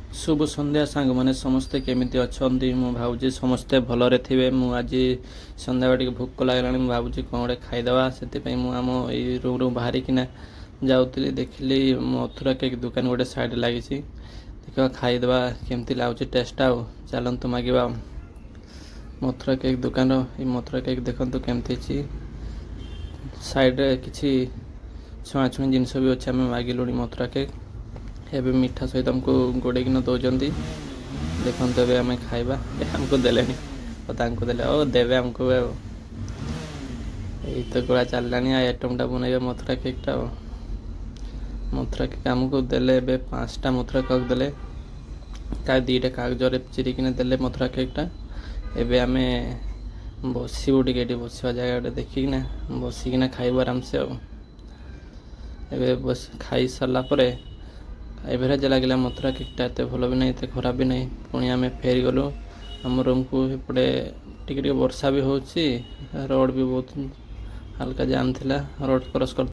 शुभ संध्या सांग मैंने समस्ते केमिति अच्छी मु भावुँ समस्ते भलरे थे। मु आज संध्या टे भोक लगे भावुँ कौन गोटे खाईदे से आम ये रूम रू बाहर किना जाऊली देखिली मथुरा केक दुकान गोटे साइड लगी देखा खाईदे केमती लगुच टेस्ट आउ चलतु मांगा मथुरा केक दुकान ये मथुरा केक देखते केमती साइड किसी छुआछुई जिनस भी अच्छे आम मागिलु मथुरा केक एवं मीठा सहित आमको गोड़ेकिन दौरान देखते ए आम खाइबा आमको देले देले ओ देवे आमको यही तो गोड़ा चललानी आइटमटा बनइबा मथुरा केकटा मथुरा केक आमको देले 5टा मथुरा केक देले का 2टा कागजरे चिरिकिन देले मथुरा केकटा एबे आम बसबू टे बसवा जगह देखिकिना बसिकिना खाइबू आराम से एबे बस खाई सारा पर एवरेज लगे मथुरा केकटा एत भल भी नहीं एत खराब भी नहीं पुणी आम फेरी गलु आम रूम को एपटे टिके वर्षा भी हो रोड भी बहुत हल्का जाम थिला रोड क्रॉस कर